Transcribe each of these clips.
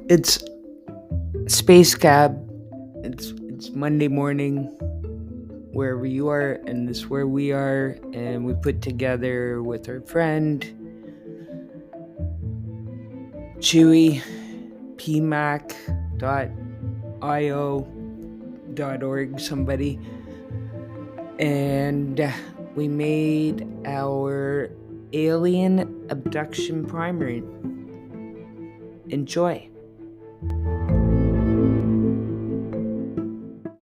It's Space Cab. It's Monday morning wherever you are, and this is where we are, and we put together with our friend Chewy pmac.io.org somebody, and we made our Alien Abduction primer. Enjoy.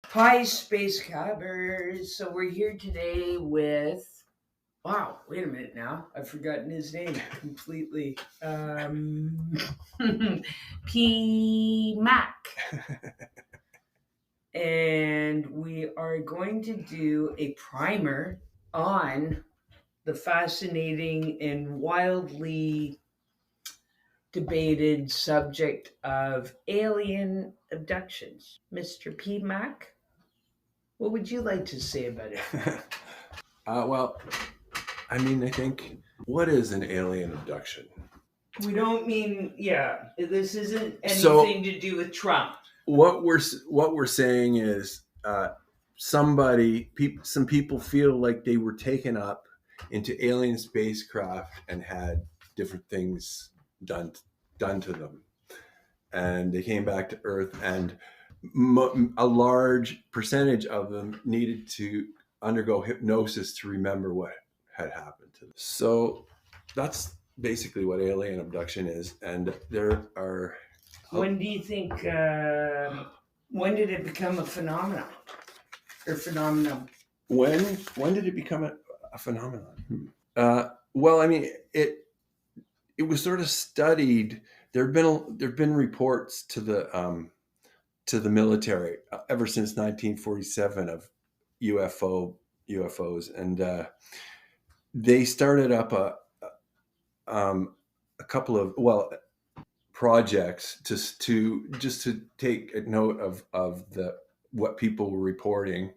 Hi, Space Cabbers. So we're here today with. Wow, wait a minute now. I've forgotten his name completely. P. Mack. And we are going to do a primer on the fascinating and wildly debated subject of alien abductions. Mr. P. Mack, what would you like to say about it? Well, I think, what is an alien abduction? We don't mean, this isn't anything to do with Trump. What we're saying is some people feel like they were taken up into alien spacecraft and had different things done to them, and they came back to Earth, and a large percentage of them needed to undergo hypnosis to remember what had happened to them. So that's basically what alien abduction is. And there are... When do you think, when did it become a phenomenon? Or phenomenon? When did it become a phenomenon? Well, it was sort of studied. There've been reports to the military ever since 1947 of UFOs, and they started up a couple of projects to take a note of what people were reporting.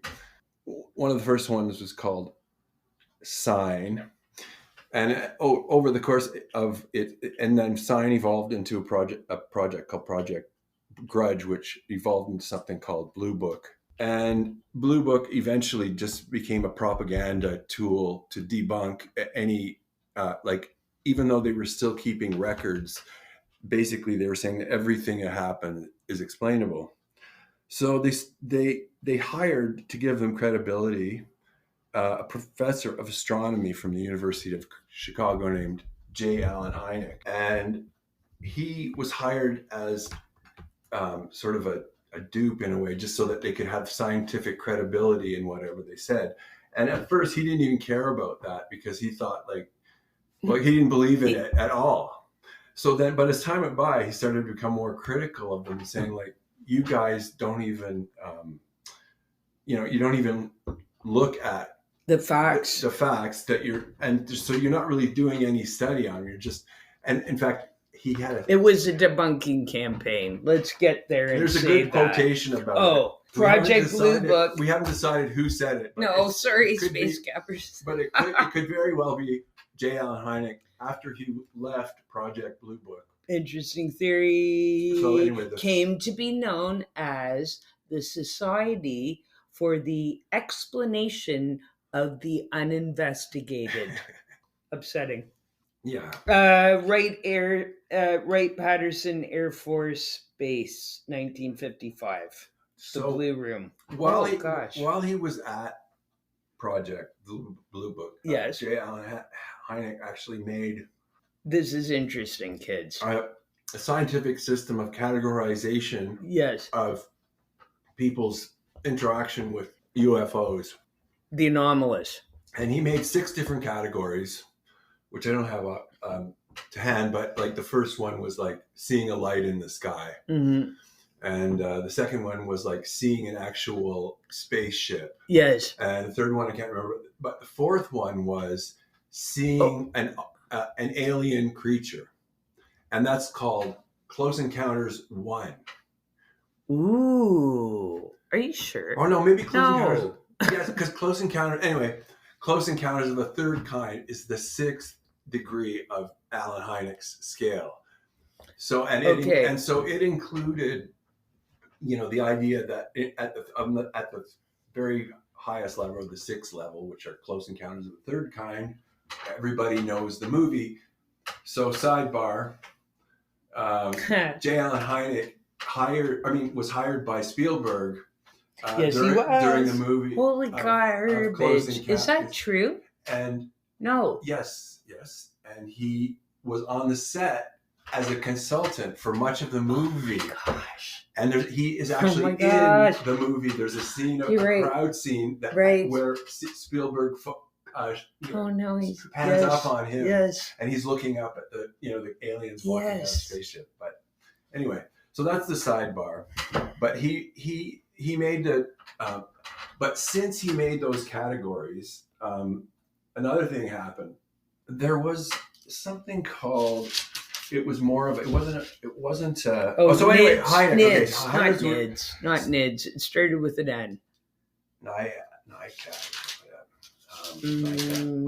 One of the first ones was called Sign, and over the course of it, and then Sign evolved into a project called Project Grudge, which evolved into something called Blue Book. And Blue Book eventually just became a propaganda tool to debunk any, even though they were still keeping records, basically they were saying that everything that happened is explainable. So they hired, to give them credibility, a professor of astronomy from the University of Chicago named Allen Hynek. And he was hired as sort of a dupe in a way, just so that they could have scientific credibility in whatever they said. And at first he didn't even care about that, because he thought he didn't believe in it at all. So then, but as time went by, he started to become more critical of them, saying you guys don't even, you don't even look at the facts so you're not really doing any study on them. You're just, and in fact, it was a debunking campaign. Let's get there and there's a say good quotation about it. Oh, Project Blue Book. We haven't decided who said it. No, sorry, Space Cappers. But it could very well be Allen Hynek after he left Project Blue Book. Interesting theory. So anyway, came to be known as the Society for the Explanation of the Uninvestigated. Upsetting. Yeah. Wright-Patterson Air Force Base, 1955. The Blue Room. While he was at Project Blue Book, yes, Allen Hynek actually made... This is interesting, kids. A scientific system of categorization. Yes. Of people's interaction with UFOs. The anomalous. And he made 6 different categories, which I don't have to hand, but the first one was seeing a light in the sky. Mm-hmm. And the second one was seeing an actual spaceship. Yes. And the third one, I can't remember, but the fourth one was seeing an alien creature. And that's called Close Encounters 1. Ooh. Are you sure? Oh, no, maybe Close Encounters. Yes, because Close Encounters of the third kind is the 6th degree of Allen Hynek's scale. So Okay. so it included, the idea that at the very highest level, or the sixth level, which are Close Encounters of the Third Kind, everybody knows the movie. So sidebar, J. Allen Hynek was hired by Spielberg Yes, he was. during the movie. Holy Close garbage. Is that Encounters. true? And No. yes, and he was on the set as a consultant for much of the movie. Oh my gosh. And he is actually in the movie. There's a scene, crowd scene where Spielberg pans up on him, and he's looking up at the aliens walking down the spaceship. But anyway, so that's the sidebar. But he made the. But since he made those categories, another thing happened. There was something called. It was more of it wasn't. So anyway, Hynek. Not NIDS. It started with an N.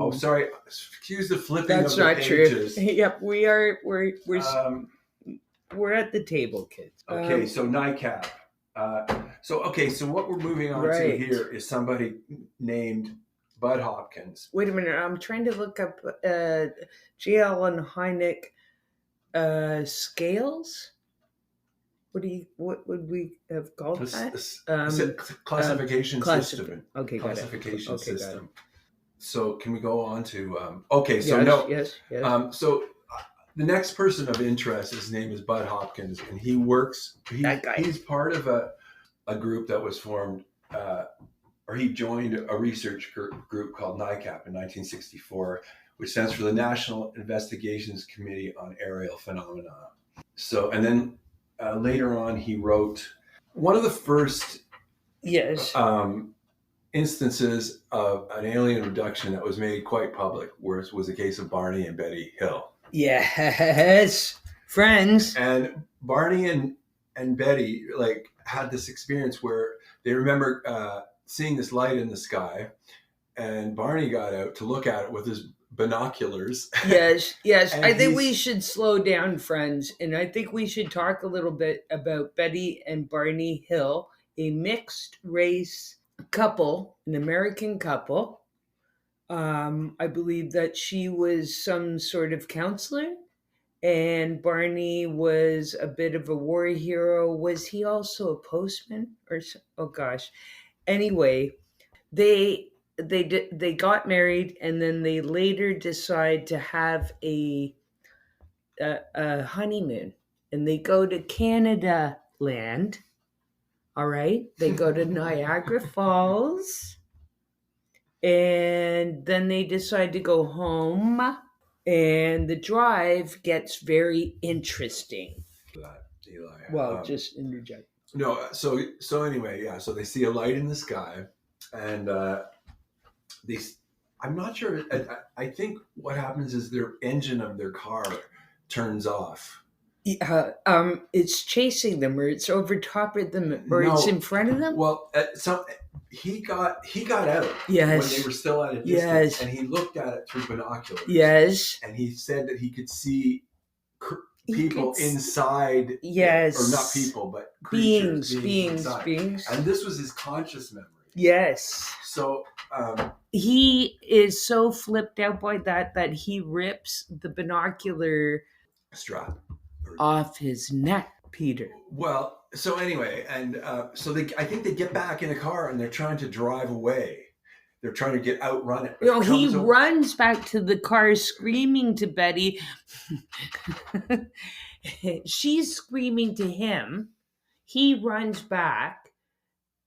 Oh, sorry. Excuse the flipping That's of the not pages. True. Yep, we're at the table, kids. Okay, so NICAP. So what we're moving on to here is somebody named Budd Hopkins. Wait a minute, I'm trying to look up J. Allen Hynek scales. What would we have called that? Classification system. Okay, classification got it. system. So can we go on to? Yes. So the next person of interest, his name is Budd Hopkins, and he works. He's part of a group that was formed, or he joined a research group called NICAP in 1964, which stands for the National Investigations Committee on Aerial Phenomena. So, and then later on, he wrote one of the first instances of an alien abduction that was made quite public, was a case of Barney and Betty Hill. Yes, friends. And Barney and Betty had this experience where they remember seeing this light in the sky, and Barney got out to look at it with his binoculars. Yes. I think we should slow down, friends, and I think we should talk a little bit about Betty and Barney Hill, a mixed race couple, an American couple. I believe that she was some sort of counselor, and Barney was a bit of a war hero. Was he also a postman or? Oh gosh. Anyway, they got married, and then they later decide to have a honeymoon, and they go to Canada land. All right, they go to Niagara Falls, and then they decide to go home, and the drive gets very interesting. Eli. Well, just interject. No, so anyway, so they see a light in the sky, and I'm not sure. I think what happens is their engine of their car turns off. It's chasing them, or it's over top of them, or it's in front of them. Well, so he got out. Yes. When they were still at a distance. Yes. And he looked at it through binoculars. Yes. And he said that he could see people inside. Yes. Or not people, but creatures, beings. And this was his conscious memory. Yes. So he is so flipped out by that he rips the binocular strap off his neck, Peter. Well, so anyway, and so I think they get back in the car and they're trying to drive away. They're trying to outrun it. He runs back to the car screaming to Betty. She's screaming to him. He runs back,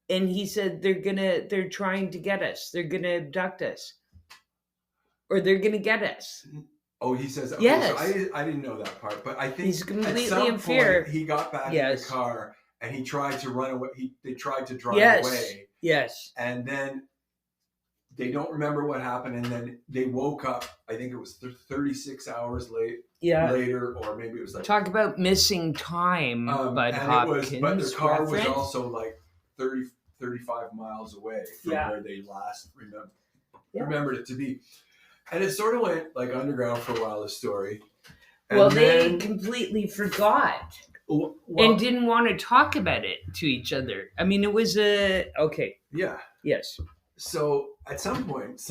and he said they're trying to get us. They're gonna abduct us. Or they're gonna get us. Oh, he says, okay, yes. So I didn't know that part, but I think he's completely at some in fear. Point, he got back in the car and he tried to run away. They tried to drive away. Yes. And then they don't remember what happened, and then they woke up. I think it was 36 hours later, or maybe it was talk about missing time. Budd Hopkins, but their car was also 30, 35 miles away from where they last remembered it to be. And it sort of went underground for a while, the story. Well, they completely forgot well, and didn't want to talk about it to each other. I mean, it was okay. Yeah. Yes. So at some point,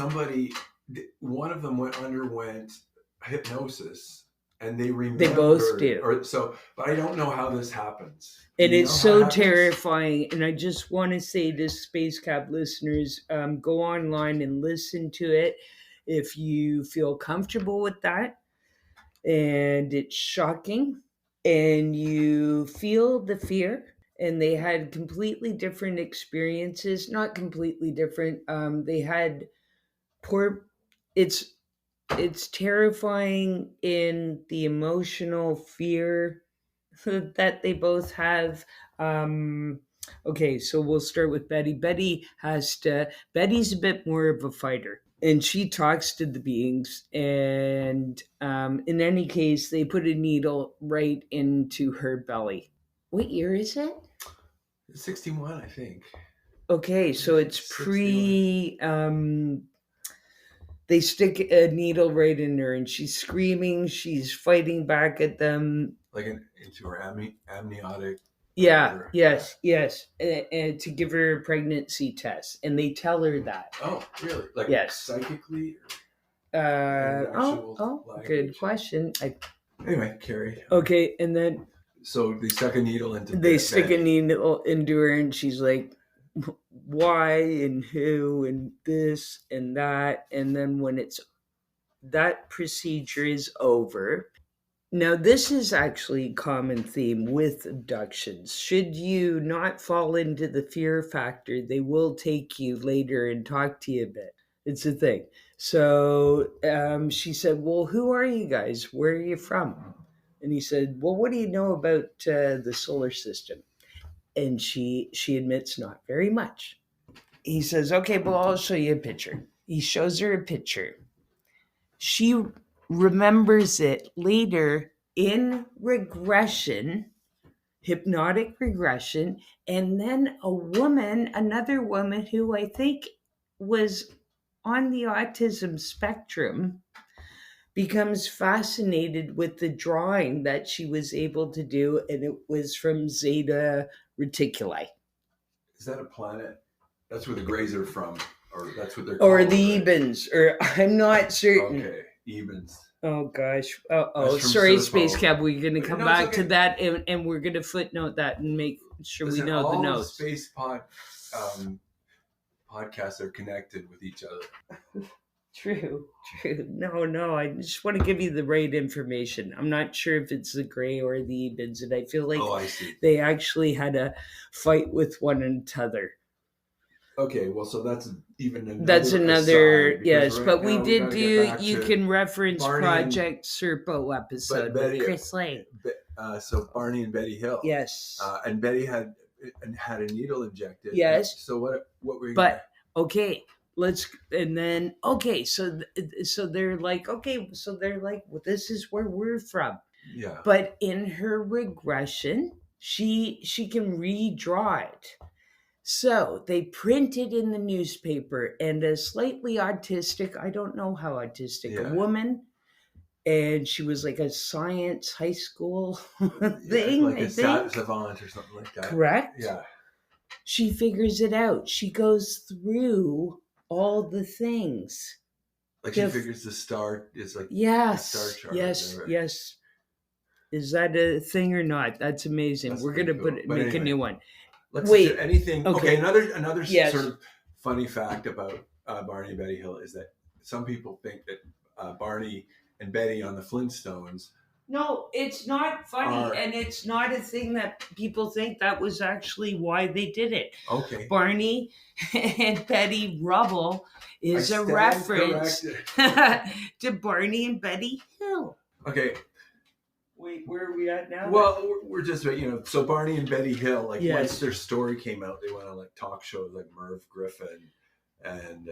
one of them underwent hypnosis, and they remembered. They both do. But I don't know how this happens. And it's so terrifying. And I just want to say to Space Cab listeners, go online and listen to it if you feel comfortable with that. And it's shocking. And you feel the fear. And they had completely different experiences. Not completely different. They had it's terrifying in the emotional fear that they both have. Okay, so we'll start with Betty. Betty's a bit more of a fighter, and she talks to the beings. And in any case, they put a needle right into her belly. What year is it? 61, I think. Okay, so it's they stick a needle right in her, and she's screaming. She's fighting back at them, like into her amniotic. Yeah. Yes. And to give her a pregnancy test, and they tell her that. Oh, really? Like psychically? Good question. Anyway, Carrie. Okay, and then so they stick a needle into. They stick a needle into her, and she's like, why and who and this and that. And then when that procedure is over. Now, this is actually a common theme with abductions. Should you not fall into the fear factor, they will take you later and talk to you a bit. It's a thing. So she said, well, who are you guys? Where are you from? And he said, well, what do you know about the solar system? And she admits not very much. He says, okay, well, I'll show you a picture. He shows her a picture. She remembers it later in regression, hypnotic regression. And then another woman who I think was on the autism spectrum, becomes fascinated with the drawing that she was able to do. And it was from Zeta Reticuli. Is that a planet? That's where the Greys are from, or that's what they're called. Or the Ebens, or I'm not certain. Okay, Ebens. Oh gosh. Sorry, Space Cab. We're going to come back to that, and we're going to footnote that and make sure we know the notes. All space podcasts are connected with each other. True. No. I just want to give you the right information. I'm not sure if it's the Grey or the Ebens, and I feel like I see. They actually had a fight with one another. Okay, well, so that's that's another yes, but we did do. You can reference Barney Project Serpo episode with Chris Lane. So Barney and Betty Hill. Yes, and Betty had a needle injected. Yes. So what were you? But okay, so they're like, well, this is where we're from. Yeah. But in her regression, she can redraw it. So they printed in the newspaper, and a slightly autistic, I don't know how autistic, a woman, and she was like a science high school thing, like I think. Savant or something like that. Correct? Yeah. She figures it out. She goes through all the things. Like she figures the star is like the star chart. Yes. Is that a thing or not? That's amazing. We're going to make a new one. Let's wait. Anything? Okay. Another yes. sort of funny fact about Barney and Betty Hill is that some people think that Barney and Betty on the Flintstones. No, it's not funny, and it's not a thing that people think. That was actually why they did it. Okay. Barney and Betty Rubble is a reference to Barney and Betty Hill. Okay. Wait, where are we at now? Well, we're just, so Barney and Betty Hill, once their story came out, they went on talk shows like Merv Griffin and...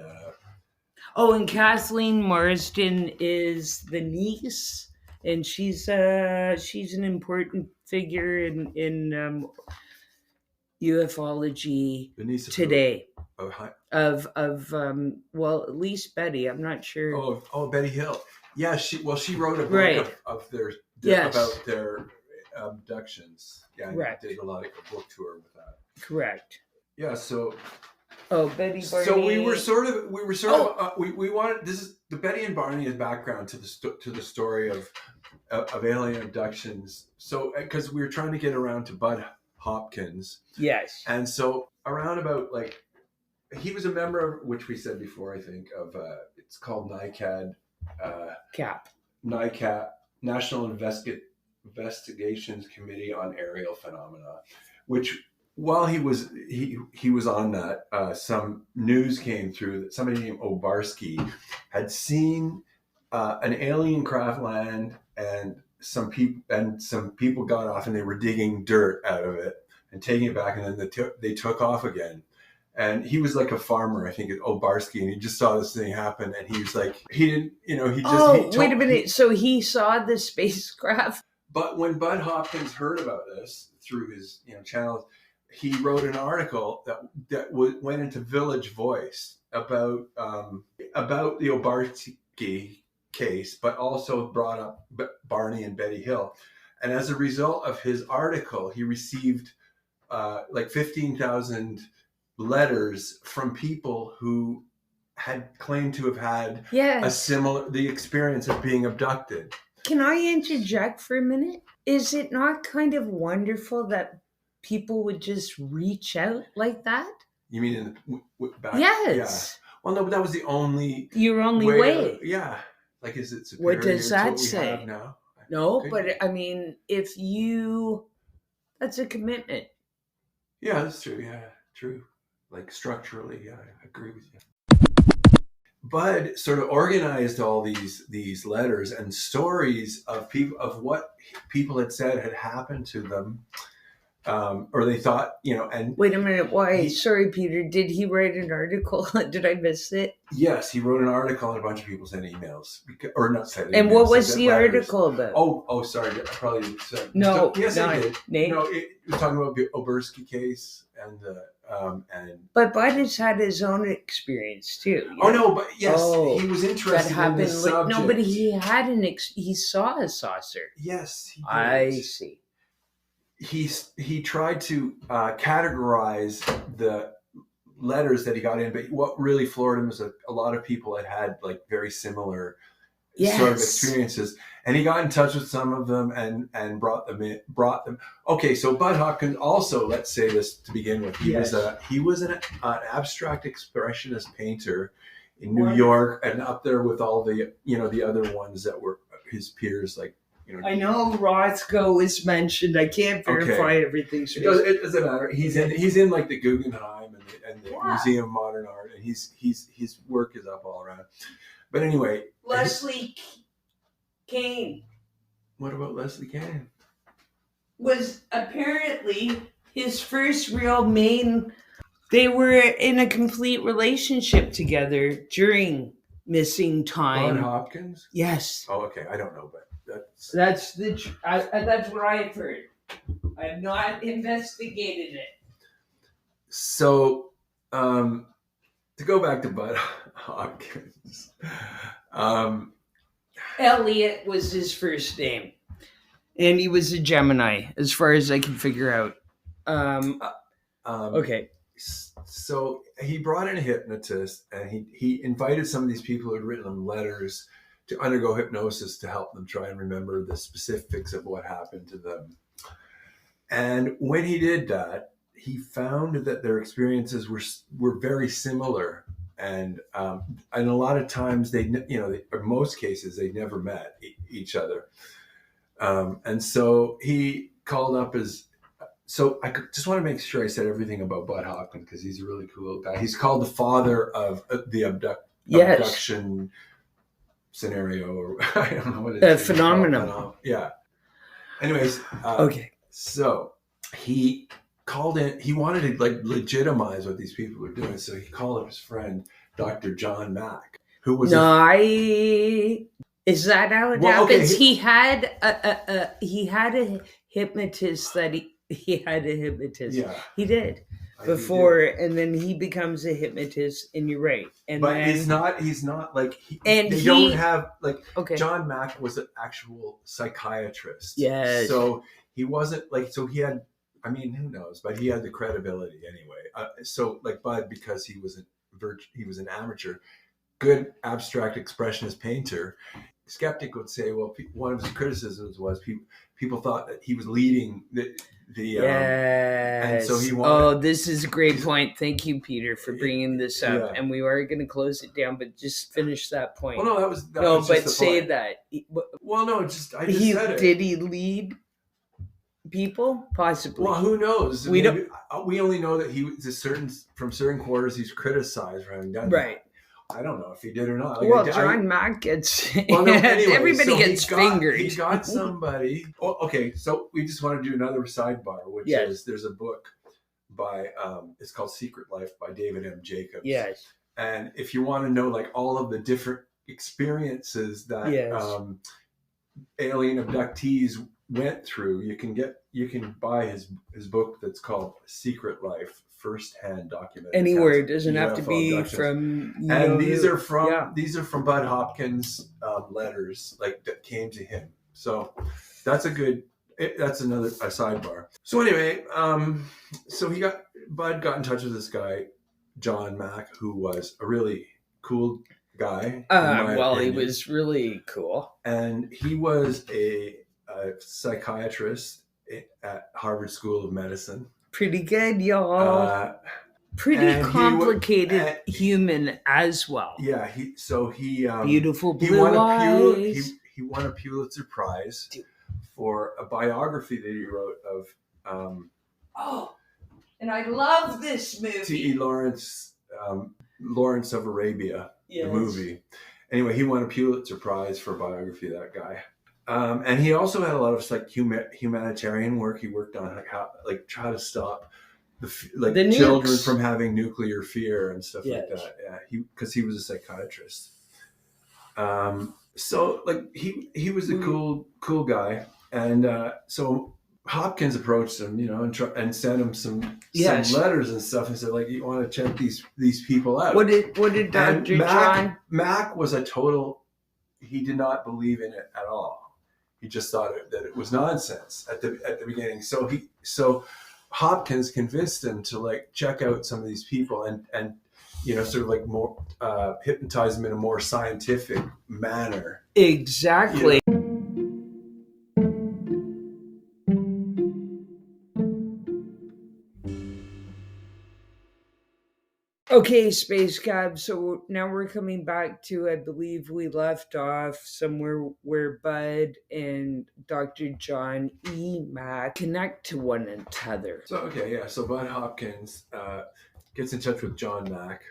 and Kathleen Marsden is the niece, and she's an important figure in ufology today. Of at least Betty. I'm not sure. Oh, Betty Hill. Yeah, she wrote a book Right. of their Yes. about their abductions. Yeah, Correct. I did a book tour with that. Correct. Yeah, so Betty Barney. So we wanted, this is the Betty and Barney as background to the story of Alien Abductions. So because we were trying to get around to Budd Hopkins. Yes. And so around about like he was a member of, which we said before, I think, of it's called NICAD. NICAD, National Investigations Committee on Aerial Phenomena, which while he was on that, some news came through that somebody named Obarski had seen an alien craft land, and some people got off and they were digging dirt out of it and taking it back, and then they took off again. And he was like a farmer, I think, at Obarski, and he just saw this thing happen, and he was like, he didn't, he just. Wait a minute. So he saw the spacecraft? But when Budd Hopkins heard about this through his, channels, he wrote an article that went into Village Voice about the Obarski case, but also brought up Barney and Betty Hill. And as a result of his article, he received like 15,000 letters from people who had claimed to have had the experience of being abducted. Can I interject for a minute? Is it not kind of wonderful that people would just reach out like that? You mean back? Yes. Yeah. Well, no, but that was your only way. Yeah. Like, is it superior? What does that to what say? We have now? No, but I mean, that's a commitment. Yeah, that's true. Yeah, true. Like structurally, yeah, I agree with you. Bud sort of organized all these letters and stories of what people had said had happened to them, or they thought, and wait a minute, why? Sorry, Peter, did he write an article? Did I miss it? Yes, he wrote an article and a bunch of people sent emails, or not sent emails. And what was the article about? Oh, sorry, I probably said no. Yes, I did. Nate? No, it was talking about the Obarski case and. But Bud has had his own experience too. Oh no, but yes, he was interested in this subject. No, but he had he saw a saucer. Yes, he did. I see. He tried to categorize the letters that he got in, but what really floored him is a lot of people had like very similar sort of experiences, and he got in touch with some of them and brought them. Okay, so Budd Hopkins also, let's say this to begin with, he was an abstract expressionist painter in New York, and up there with all the the other ones that were his peers, like. I know Rothko is mentioned. I can't verify everything. It doesn't matter. He's in like the Guggenheim and the Museum of Modern Art, and his work is up all around. But anyway, Leslie Kane. What about Leslie Kane? Was apparently his first real main. They were in a complete relationship together during missing time. Budd Hopkins? Yes. Oh, okay. I don't know, but that's what I've heard. I have not investigated it. So, to go back to Budd Hopkins, Elliot was his first name, and he was a Gemini, as far as I can figure out. Okay. So he brought in a hypnotist, and he invited some of these people who had written him letters to undergo hypnosis to help them try and remember the specifics of what happened to them. And when he did that, he found that their experiences were very similar, and a lot of times in most cases they never met each other, and so he called up So I just want to make sure I said everything about Budd Hopkins, because he's a really cool guy. He's called the father of the abduction scenario, or I don't know what it is. Phenomenon. Yeah. Anyways. Okay. So he called in. He wanted to legitimize what these people were doing. So he called up his friend, Dr. John Mack, who was. Is that how it happens? He had a hypnotist that he had a hypnotist. Yeah. He did. before, and then he becomes a hypnotist, and you're right. And but then, he's not like they don't have like okay. John Mack was an actual psychiatrist. Yes. So he wasn't like, so he had, I mean, who knows, but he had the credibility anyway. So like Budd, because he was an amateur, good abstract expressionist painter. Skeptic would say, well, one of his criticisms was people thought that he was leading the yes. And so he wanted, this is a great point. Thank you, Peter, for bringing this up. Yeah. And we are going to close it down, but just finish that point. Well, no, that was but say point. that. Well, no, I just said it. Did he lead people? Possibly. Well, who knows? We only know that he was from certain quarters he's criticized for having done right. That. I don't know if he did or not. Like, John Mack gets... anyway, everybody gets fingered. He got somebody... Oh, okay, so we just want to do another sidebar, which is there's a book by... it's called Secret Life by David M. Jacobs. Yes. And if you want to know like all of the different experiences that alien abductees went through, you can buy his book that's called Secret Life. First-hand document anywhere. It doesn't have to be from these are from Budd Hopkins letters like that came to him. So that's another sidebar. So anyway, so Budd got in touch with this guy John Mack, who was a really cool guy. He was really cool, and he was a psychiatrist at Harvard School of Medicine. Pretty good, y'all. Pretty complicated human as well. Yeah, he beautiful blue eyes. He won a Pulitzer Prize for a biography that he wrote of. And I love this movie. T.E. Lawrence of Arabia, the movie. Anyway, he won a Pulitzer Prize for a biography of that guy. And he also had a lot of like humanitarian work. He worked on like how try to stop the children from having nuclear fear and stuff like that. Yeah, because he was a psychiatrist. So like he was a cool guy, and so Hopkins approached him, and sent him some letters and stuff, and said like, you want to check these people out. What did Dr. John Mack was a total. He did not believe in it at all. He just thought that it was nonsense at the beginning. So Hopkins convinced him to like check out some of these people and sort of like more hypnotize them in a more scientific manner. Exactly. Okay, Space Cab. So now we're coming back to, I believe we left off somewhere where Budd and Dr. John E. Mack connect to one another. So Budd Hopkins gets in touch with John Mack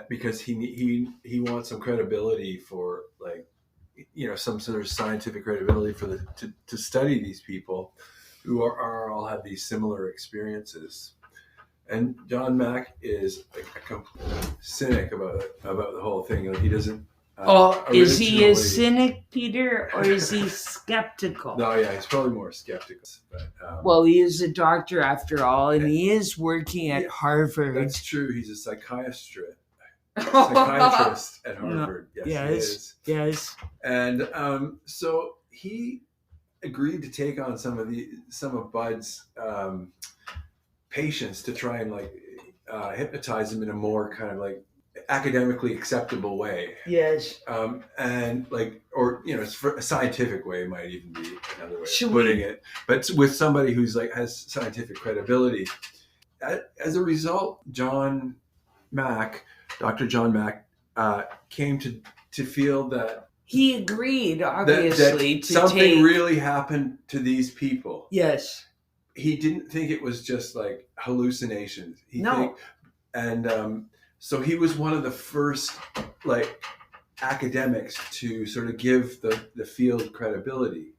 because he wants some credibility for some sort of scientific credibility for to study these people who all have these similar experiences. And John Mack is a cynic about the whole thing. He doesn't. Is he a cynic, Peter, or is he skeptical? No, yeah, he's probably more skeptical. But, well, he is a doctor after all, and he is working at Harvard. That's true. He's a psychiatrist at Harvard. No, yes, he is. Yes. And so he agreed to take on some of Budd's patients to try and hypnotize them in a more kind of like academically acceptable way. Yes. And for a scientific way might even be another way of putting it. But with somebody who's has scientific credibility. As a result, Dr. John Mack came to feel that he agreed, obviously, that something really happened to these people. Yes. He didn't think it was just like hallucinations. So he was one of the first academics to sort of give the field credibility.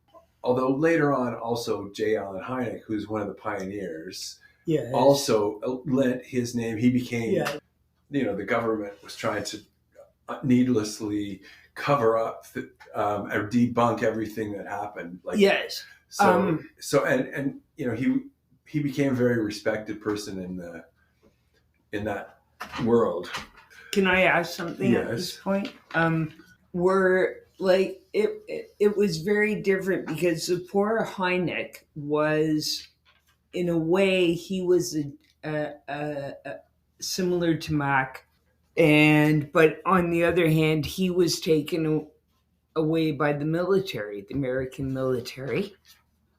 Although later on, also J. Allen Hynek, who's one of the pioneers, also lent his name. He became, the government was trying to needlessly cover up or debunk everything that happened. he became a very respected person in that world. Can I ask something at this point? Were like it was very different because the poor Hynek was, in a way, he was similar to Mack, but on the other hand, he was taken away by the military, the American military.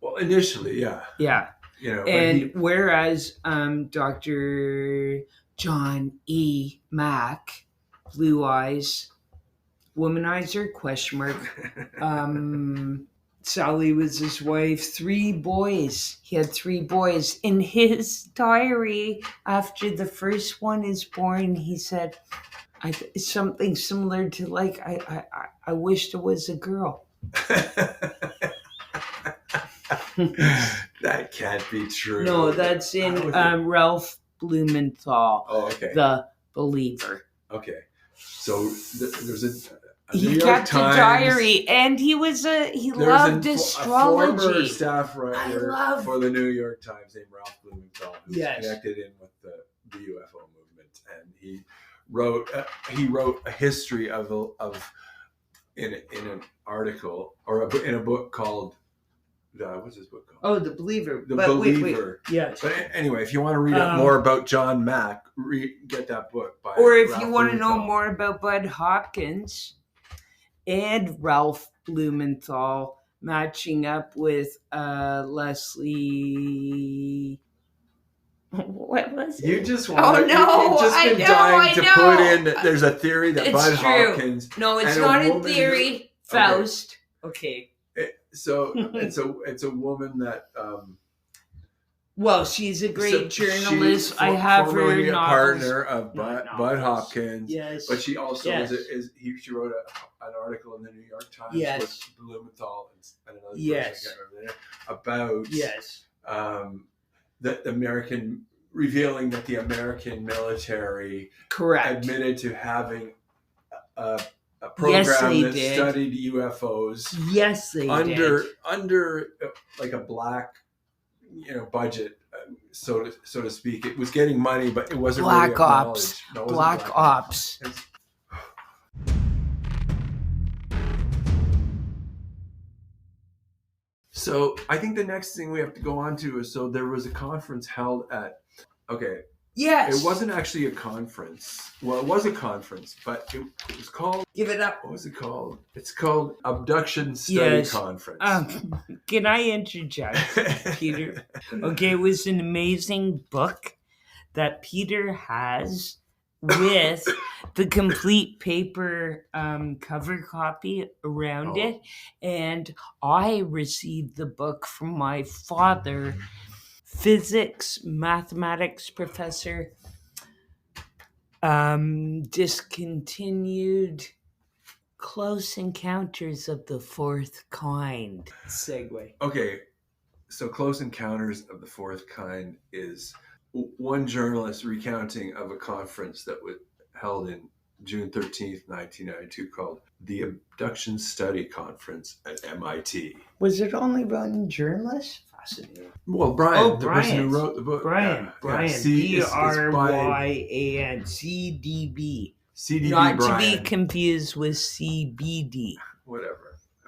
Well, initially, yeah. Yeah. And whereas Dr. John E. Mack, Blue Eyes, Womanizer, ? Sally was his wife, 3 boys. He had 3 boys. In his diary, after the first one is born, he said something similar to like, I wished it was a girl. That can't be true. No, that's in Ralph Blumenthal. Oh, okay. The Believer. Okay. So there's a he kept a diary, and he loved astrology. A former staff writer for the New York Times named Ralph Blumenthal, who's connected in with the UFO movement, and he wrote a history in an article or in a book called. What's this book called? Oh, The Believer. The Believer. Wait. Yes. But anyway, if you want to read more about John Mack, get that book. Or if you want to know more about Budd Hopkins and Ralph Blumenthal matching up with Leslie. What was it? You just want. You've just been dying to put in. There's a theory that Budd Hopkins. No, it's not a theory. Faust. Okay. So it's a woman that. Well, she's a great journalist. I have her a partner of Budd Hopkins. Yes, but she also she wrote an article in the New York Times with Blumenthal and another person, I can't remember their name, about the American, revealing that the American military admitted to having a program that studied UFOs. Yes, they did. Under like a black, budget, so to speak. It was getting money, but it wasn't Black really Ops. No, Black Ops. So I think the next thing we have to go on to is, so there was a conference held at. Okay. Yes. It wasn't actually a conference. Well, it was a conference, but it was called... Give it up. What was it called? It's called Abduction Study Conference. Can I interject, Peter? Okay, it was an amazing book that Peter has with the complete paper cover copy around it. And I received the book from my father, mathematics professor, discontinued Close Encounters of the Fourth Kind. Segue. Okay, so Close Encounters of the Fourth Kind is one journalist recounting of a conference that was held in June 13th, 1992, called the Abduction Study Conference at MIT. Was it only one journalist? Fascinating. Well, Brian, the person who wrote the book. Brian. BRYAN. CDB. CDB. Not Brian. To be confused with CBD. Whatever.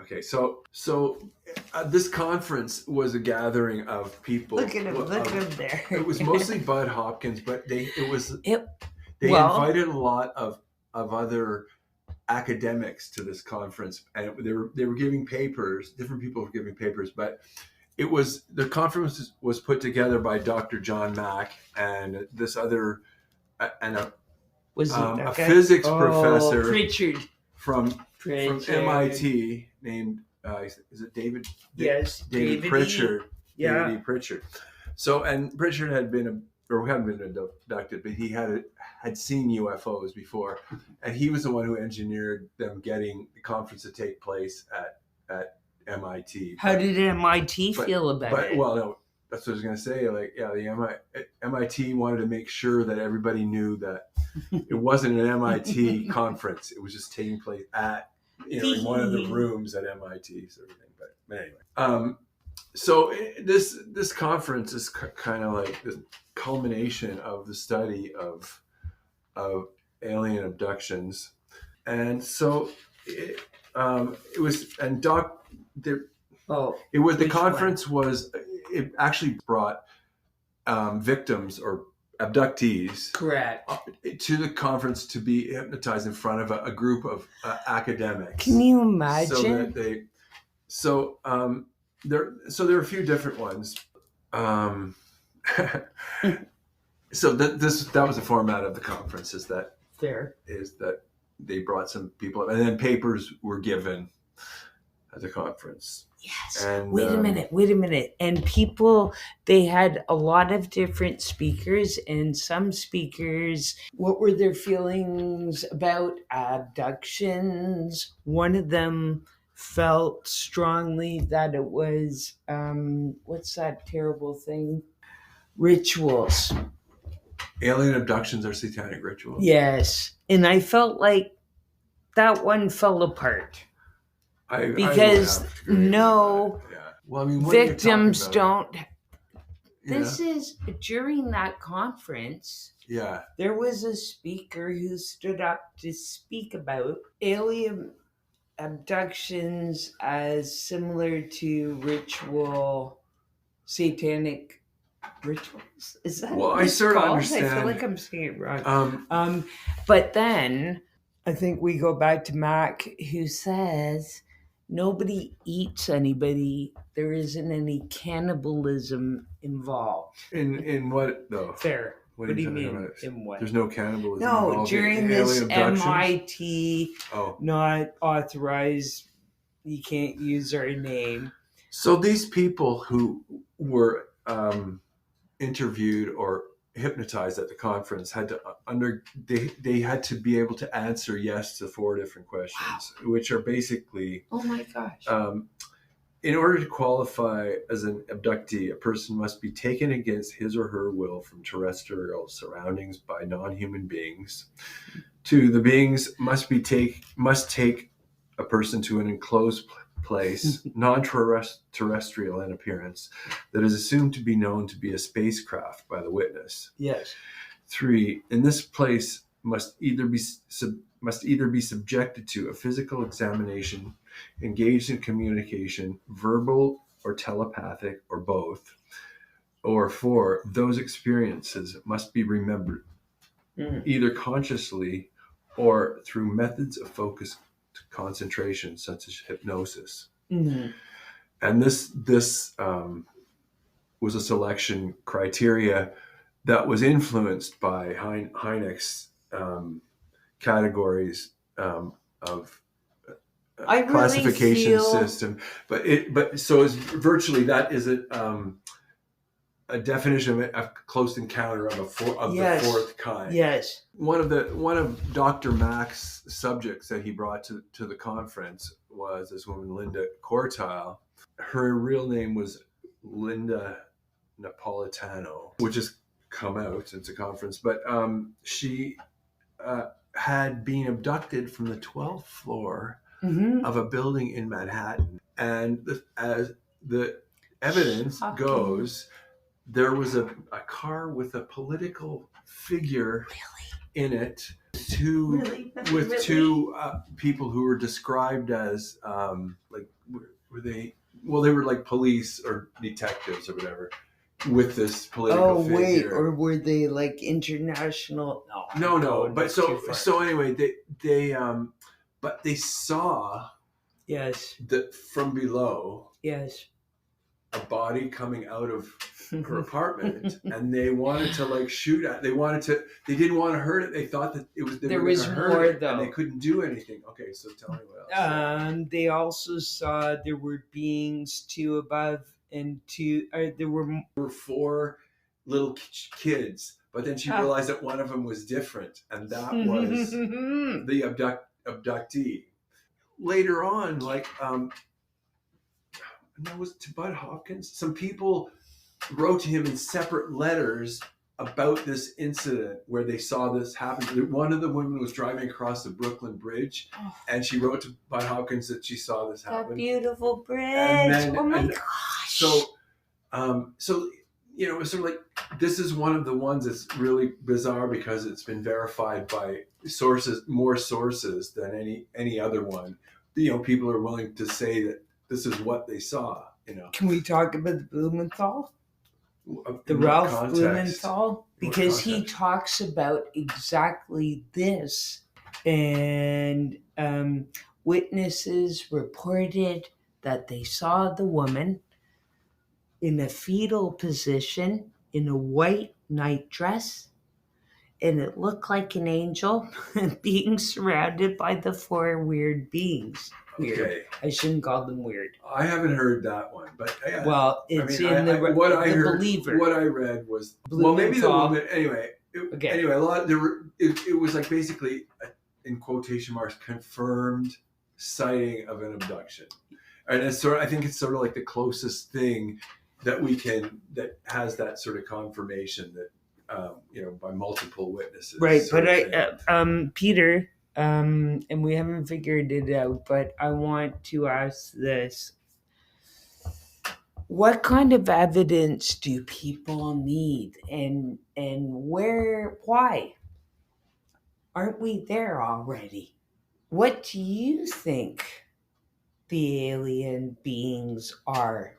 Okay, so this conference was a gathering of people. Look at him. Look at him there. It was mostly Budd Hopkins, but they invited a lot of other academics to this conference, and they were giving papers. Different people were giving papers, but the conference was put together by Dr. John Mack and this other a physics professor Pritchard from MIT named is it David? Yes, David Pritchard. Yeah, David Pritchard. So, and Pritchard hadn't been abducted, but he had seen UFOs before, and he was the one who engineered them getting the conference to take place at MIT. How did MIT feel about it? Well, no, that's what I was going to say. The MIT wanted to make sure that everybody knew that it wasn't an MIT conference. It was just taking place in one of the rooms at MIT, sort of thing. But anyway, So this conference is kind of like the culmination of the study of alien abductions, and so it was and doc there. Oh, It was the which one? conference was it actually brought victims or abductees Correct. to the conference to be hypnotized in front of a group of academics. Can you imagine? So that they, so there are a few different ones. So that was the format of the conference. Is that they brought some people, and then papers were given at the conference. Yes. And, wait a minute. And people, they had a lot of different speakers, and some speakers, what were their feelings about abductions? One of them felt strongly that it was, what's that terrible thing? Rituals. Alien abductions are satanic rituals. Yes. And I felt like that one fell apart. Because no, well, I mean, victims don't. This is during that conference. Yeah. There was a speaker who stood up to speak about alien abductions as similar to satanic rituals. Is that well? What I sort of understand. I feel like I'm saying it wrong. But then I think we go back to Mack, who says nobody eats anybody. There isn't any cannibalism involved. In what though? Fair. What do you mean? About? In what? There's no cannibalism. No, during this MIT, not authorized. You can't use our name. So these people who were interviewed or hypnotized at the conference had to they had to be able to answer yes to 4 different questions, which are basically, oh my gosh. In order to qualify as an abductee, a person must be taken against his or her will from terrestrial surroundings by non-human beings. 2, the beings must take a person to an enclosed place, non-terrestrial in appearance, that is assumed to be known to be a spacecraft by the witness. Yes. 3, in this place must either be subjected to a physical examination, engaged in communication, verbal or telepathic or both. Or 4, those experiences must be remembered, either consciously or through methods of focused concentration, such as hypnosis. Mm-hmm. And this was a selection criteria that was influenced by Hynek's categories of classification system. But so is virtually that is a definition of a close encounter of the 4th kind. Yes. One of Dr. Mack's subjects that he brought to the conference was this woman, Linda Cortile. Her real name was Linda Napolitano, which has come out since the conference. But she had been abducted from the 12th floor of a building in Manhattan. And as the evidence goes, there was a car with a political figure in it, with 2 people who were described as were they? Well, they were like police or detectives or whatever, with this political figure. Wait, or were they like international? No. But so anyway, they saw that from below. Yes. A body coming out of her apartment, and they wanted to shoot at. They didn't want to hurt it. They thought that there was more though, and they couldn't do anything. Okay, so tell me what else. They also saw there were beings 2 above and 2. There were 4 little kids, but then she realized that one of them was different, and that was the abductee. Later on, and that was to Budd Hopkins. Some people wrote to him in separate letters about this incident where they saw this happen. One of the women was driving across the Brooklyn Bridge, and she wrote to Budd Hopkins that she saw this happen. That beautiful bridge. Then, oh my gosh. So you know, it's sort of like, this is one of the ones that's really bizarre because it's been verified by more sources than any other one. You know, people are willing to say that this is what they saw. You know, can we talk about the Blumenthal? The In Ralph what context? Blumenthal? Because he talks about exactly this. And witnesses reported that they saw the woman in a fetal position in a white night dress, and it looked like an angel being surrounded by the four weird beings. Weird. Okay. I shouldn't call them weird. I haven't heard that one, but well, it's what I heard, Believer. What I read was maybe the woman. Anyway, anyway, a lot. It was like basically in quotation marks confirmed sighting of an abduction, and it's I think it's sort of like the closest thing that that has that sort of confirmation that by multiple witnesses. Right, but Peter. And we haven't figured it out, but I want to ask this. What kind of evidence do people need, and why? Aren't we there already? What do you think the alien beings are?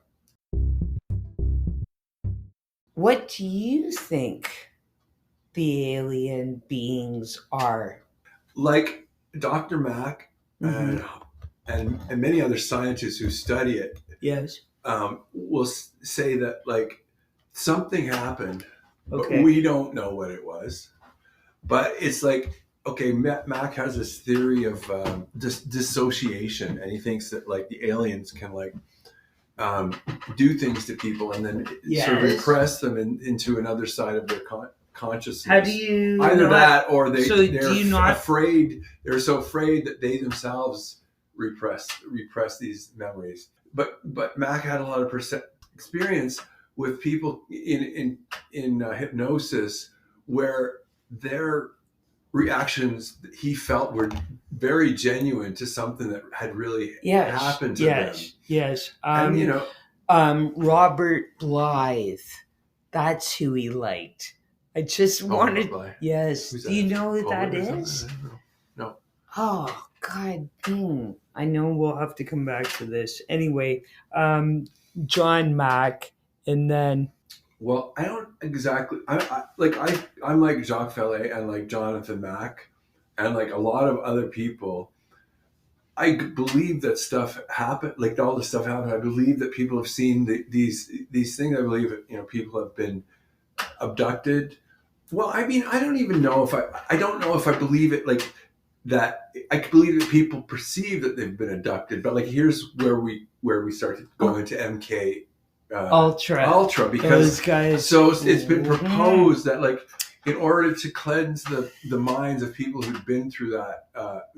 What do you think the alien beings are? Like Dr. Mack and many other scientists who study it, yes, will say that like something happened, but we don't know what it was. But it's like, okay, Mack has this theory of dissociation, and he thinks that like the aliens can like do things to people and then sort of repress them into another side of their consciousness. How do you either that or they're afraid? They're so afraid that they themselves repress these memories. But Mack had a lot of experience with people in hypnosis where their reactions he felt were very genuine to something that had really happened to them. Yes. And Robert Blythe, that's who he liked. I just wanted. Yes. Do you know who that is? No. Oh God, I know we'll have to come back to this anyway. John Mack, and then. Well, I don't exactly. I'm like Jacques Vallée and like Jonathan Mack, and like a lot of other people. I believe that stuff happened. Like all this stuff happened. I believe that people have seen these things. I believe that people have been abducted. Well, I mean, I don't even know if I don't know if I believe it like that. I believe that people perceive that they've been abducted, but like here's where we start to go into MK Ultra because so it's been proposed that like in order to cleanse the minds of people who've been through that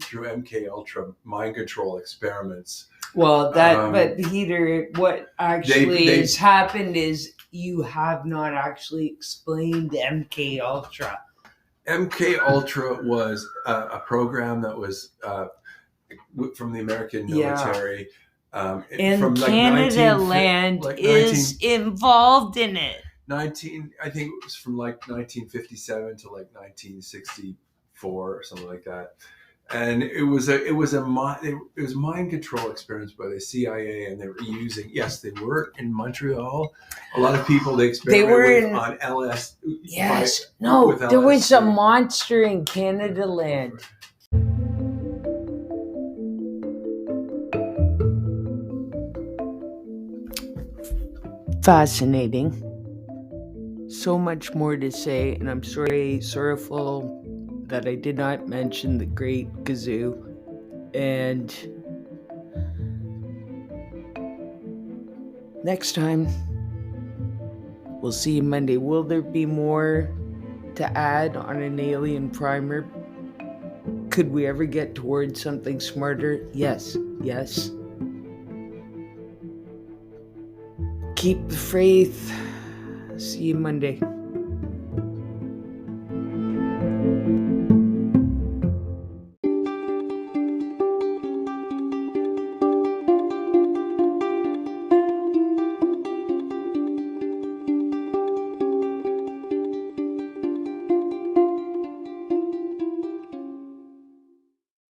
through MK Ultra mind control experiments. Well, but Peter, what actually has happened is you have not actually explained MK Ultra. MK Ultra was a program that was from the American military. And from Canada Land is involved in it. I think it was from like 1957 to like 1964 or something like that. And it was mind control experiments by the CIA, and they were using. Yes, they were in Montreal. A lot of people they experimented on LS. Yes, there was a monster in Canada Land. Fascinating. So much more to say, and I'm sorrowful that I did not mention the Great Gazoo. And next time, we'll see you Monday. Will there be more to add on an alien primer? Could we ever get towards something smarter? Yes. Keep the faith. See you Monday.